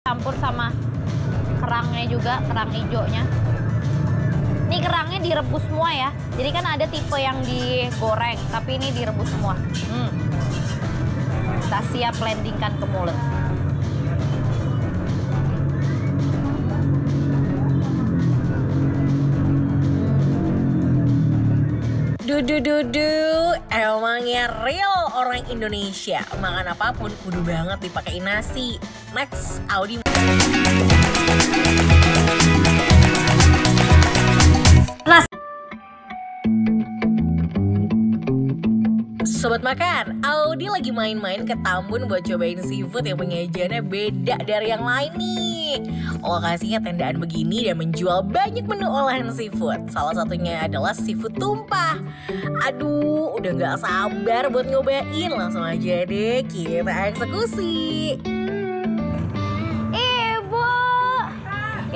campur sama kerangnya juga, kerang hijaunya. Ini kerangnya direbus semua ya. Jadi kan ada tipe yang digoreng, tapi ini direbus semua. Kita siap landingkan ke mulut. Dudu, emangnya real orang Indonesia. Makan apapun kudu banget dipakai nasi. Next, Audi. Sobat makan, Audi lagi main-main ke Tambun buat cobain seafood yang penyajiannya beda dari yang lain nih. Lokasinya tendaan begini dan menjual banyak menu olahan seafood. Salah satunya adalah seafood tumpah. Aduh, udah gak sabar buat nyobain. Langsung aja deh kita eksekusi. Ibu,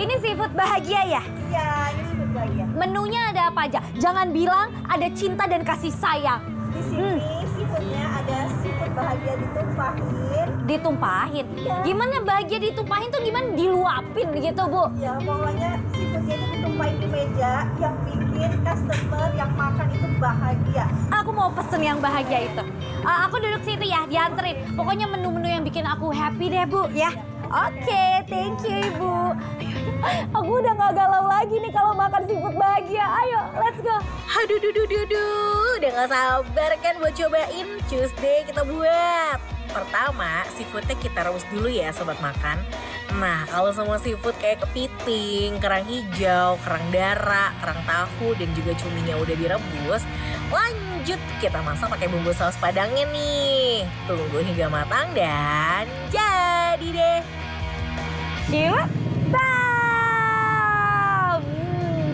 ini seafood bahagia ya? Iya, ini seafood bahagia. Menunya ada apa aja? Jangan bilang ada cinta dan kasih sayang. Di sini seafoodnya ada seafood bahagia ditumpahin. Ditumpahin? Iya. Gimana bahagia ditumpahin tuh gimana? Diluapin gitu, Bu? Ya, pokoknya seafoodnya itu ditumpahin di meja yang bikin customer yang makan itu bahagia. Aku mau pesen yang bahagia itu. Aku duduk situ ya, dianterin. Pokoknya menu-menu yang bikin aku happy deh, Bu, ya. Oke, thank you, Ibu. Aku udah gak galau lagi nih kalau makan seafood bahagia. Ayo, let's go. Aduh, udah gak sabar kan buat cobain. Cus deh kita buat. Pertama, seafoodnya kita rebus dulu ya sobat makan. Nah, kalau semua seafood kayak kepiting, kerang hijau, kerang darah, kerang tahu, dan juga cuminya udah direbus, lanjut kita masak pakai bumbu saus padangnya nih. Tunggu hingga matang dan jadi deh. Yuk, bam!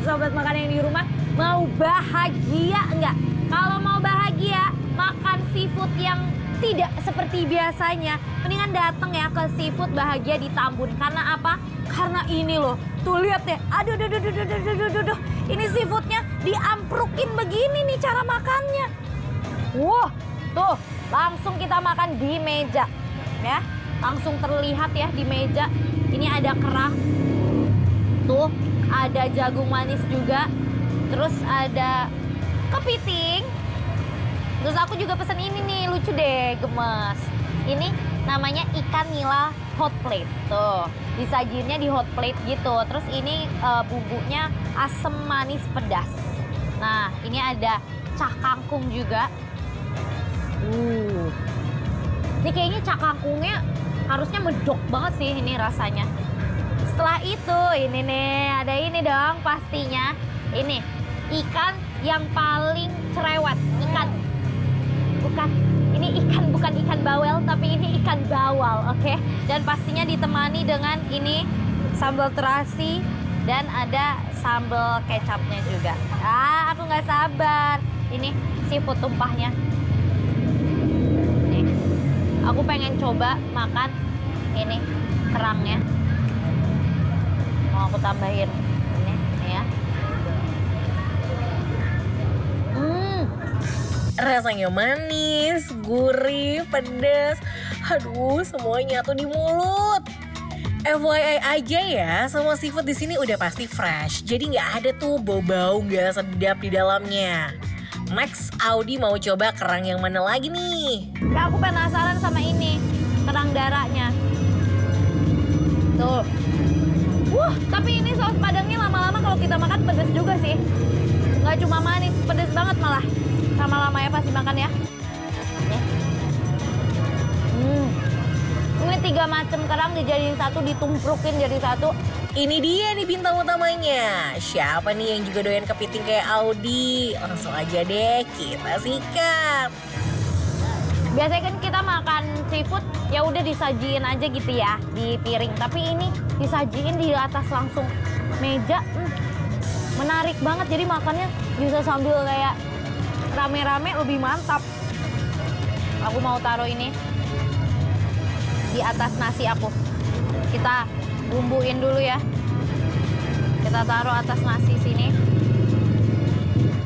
Sobat makan yang di rumah, mau bahagia nggak? Kalau mau bahagia, makan seafood yang tidak seperti biasanya. Mendingan datang ya ke seafood bahagia di Tambun. Karena apa? Karena ini loh. Tuh lihat deh. Aduh. Ini seafoodnya diamprukin begini nih cara makannya. Wah, tuh langsung kita makan di meja. Ya, langsung terlihat ya di meja. Ini ada kerang. Tuh, ada jagung manis juga. Terus ada kepiting. Terus aku juga pesen ini nih, lucu deh, gemes. Ini namanya ikan nila hot plate. Tuh, disajiinnya di hot plate gitu. Terus ini bumbunya asam manis pedas. Nah, ini ada cah kangkung juga. Ini kayaknya cah kangkungnya harusnya medok banget sih ini rasanya. Setelah itu, ini nih, ada ini dong pastinya. Ini, ikan yang paling cerewet. Bukan ikan bawel, tapi ini ikan bawal, oke? Dan pastinya ditemani dengan ini sambal terasi dan ada sambal kecapnya juga. Aku nggak sabar. Ini seafood tumpahnya. Nih, aku pengen coba makan ini kerangnya. Mau aku tambahin ini ya. Rasanya manis, gurih, pedas. Aduh, semuanya tuh di mulut. FYI aja ya, semua seafood di sini udah pasti fresh. Jadi nggak ada tuh bau-bau nggak sedap di dalamnya. Next, Audi mau coba kerang yang mana lagi nih? Ya, aku penasaran sama ini, kerang darahnya. Tuh. Tapi ini saus padangnya lama-lama kalau kita makan pedes juga sih. Nggak cuma manis, pedes banget malah. Lama-lama ya pasti makan ya. Ini 3 macam kerang dijadiin satu, ditumprukin jadi satu. Ini dia nih bintang utamanya. Siapa nih yang juga doyan kepiting kayak Audi? Langsung aja deh kita sikat. Biasanya kan kita makan seafood ya udah disajiin aja gitu ya di piring. Tapi ini disajiin di atas langsung meja. Menarik banget, jadi makannya bisa sambil kayak rame-rame lebih mantap. Aku mau taruh ini di atas nasi aku. Kita bumbuin dulu ya. Kita taruh atas nasi sini.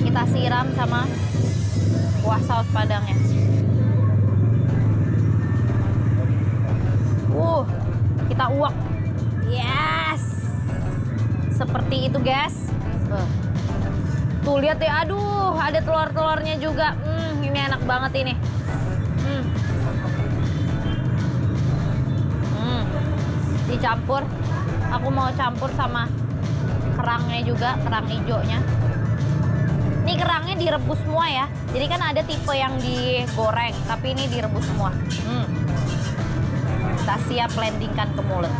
Kita siram sama kuah saus padangnya. Kita uak. Yes. Seperti itu guys. Tuh lihat ya, aduh ada telur-telurnya juga. Ini enak banget ini. Dicampur. Aku mau campur sama kerangnya juga, kerang hijaunya. Ini kerangnya direbus semua ya. Jadi kan ada tipe yang digoreng, tapi ini direbus semua. Kita siap landingkan ke mulut.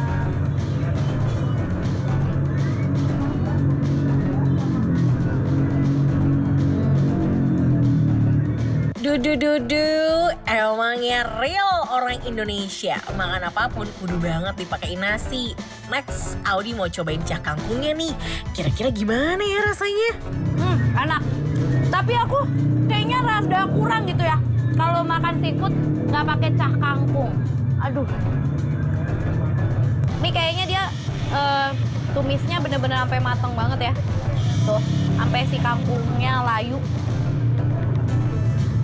Dudu, emangnya real orang Indonesia. Makan apapun kudu banget dipakai nasi. Next, Audi mau cobain cah kangkungnya nih. Kira-kira gimana ya rasanya? Enak. Tapi aku kayaknya rada kurang gitu ya. Kalau makan seafood nggak pakai cah kangkung. Aduh. Ini kayaknya dia tumisnya bener-bener sampai mateng banget ya. Tuh, sampai si kangkungnya layu.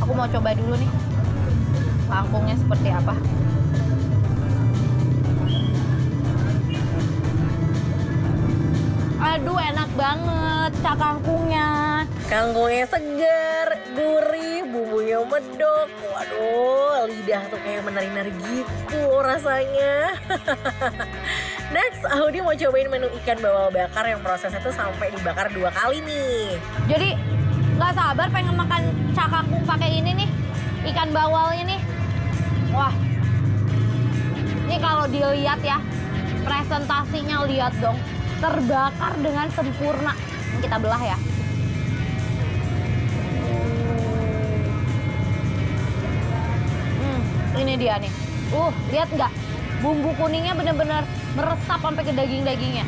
Aku mau coba dulu nih kangkungnya seperti apa. Aduh enak banget cah kangkungnya. Kangkungnya segar, gurih, bumbunya medok. Waduh, lidah tuh kayak menari-nari gitu rasanya. Next, Audi mau cobain menu ikan bawal bakar yang prosesnya tuh sampai dibakar 2 kali nih. Jadi nggak sabar pengen makan cah kangkung pakai ini nih, ikan bawalnya nih. Wah, ini kalau dilihat ya, presentasinya lihat dong, terbakar dengan sempurna. Ini kita belah ya. Ini dia nih. Lihat nggak? Bumbu kuningnya bener-bener meresap sampai ke daging-dagingnya.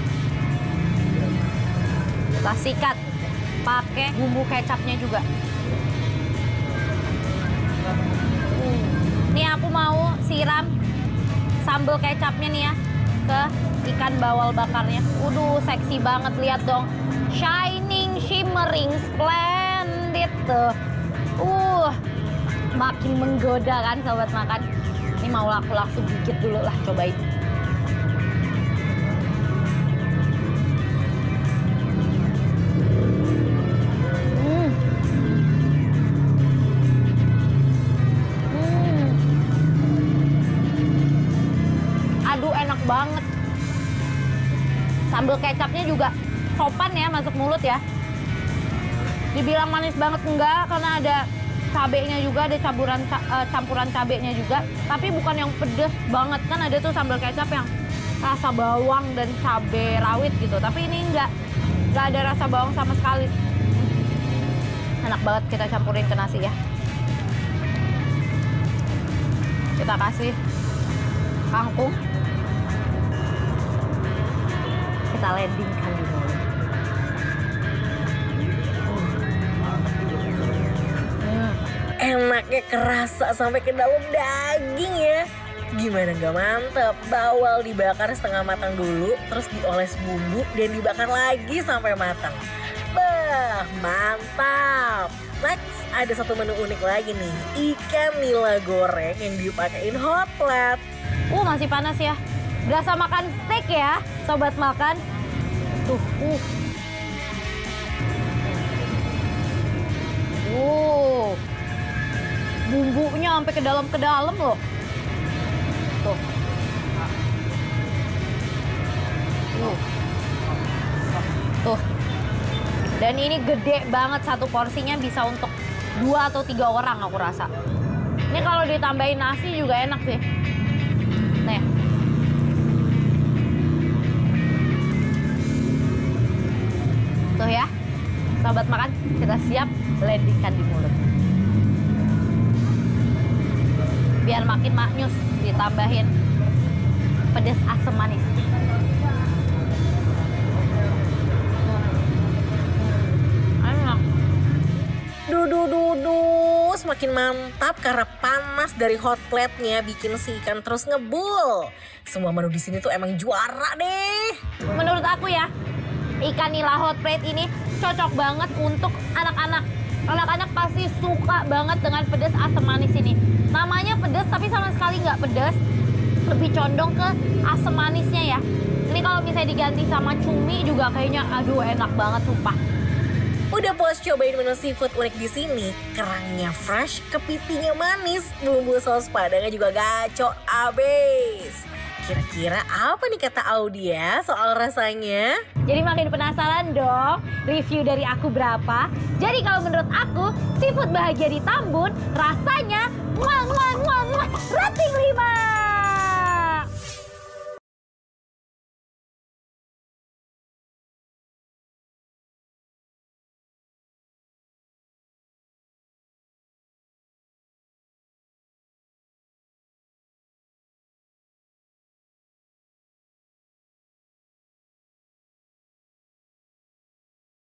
Kita sikat pakai bumbu kecapnya juga. Nih aku mau siram sambal kecapnya nih ya ke ikan bawal bakarnya. Seksi banget, lihat dong. Shining, shimmering, splendid tuh. Makin menggoda kan sobat makan. Ini mau aku langsung gigit dulu lah, cobain. Banget. Sambal kecapnya juga sopan ya masuk mulut ya. Dibilang manis banget enggak, karena ada cabenya juga, ada campuran cabenya juga. Tapi bukan yang pedes banget, kan ada tuh sambal kecap yang rasa bawang dan cabai rawit gitu. Tapi ini enggak ada rasa bawang sama sekali. Enak banget, kita campurin ke nasi ya. Kita kasih kangkung. Kita landingkan di mulut. Enaknya kerasa sampai ke dalam daging ya. Gimana gak mantep? Bawal dibakar setengah matang dulu, terus dioles bumbu dan dibakar lagi sampai matang. Bah, mantap. Next, ada satu menu unik lagi nih. Ikan nila goreng yang dipakein hot plate. Masih panas ya. Berasa makan steak ya, sobat makan. Tuh, bumbunya sampai ke dalam loh. Tuh. Tuh. Dan ini gede banget, satu porsinya bisa untuk 2 atau 3 orang aku rasa. Ini kalau ditambahin nasi juga enak sih. Nih. Tuh ya, sahabat makan, kita siap landingkan di mulut. Biar makin maknyus, ditambahin pedas asam manis. Enak. Semakin mantap karena panas dari hot plate-nya bikin si ikan terus ngebul. Semua menu di sini tuh emang juara deh. Menurut aku ya, ikan nila hot plate ini cocok banget untuk anak-anak. Anak-anak pasti suka banget dengan pedas asam manis ini. Namanya pedas tapi sama sekali nggak pedas. Lebih condong ke asam manisnya ya. Ini kalau misalnya diganti sama cumi juga kayaknya aduh enak banget sumpah. Udah puas cobain menu seafood unik di sini, kerangnya fresh, kepitingnya manis, bumbu saus padangnya juga gacor abis. Kira-kira apa nih kata Audia soal rasanya? Jadi makin penasaran dong review dari aku berapa. Jadi kalau menurut aku seafood bahagia di Tambun rasanya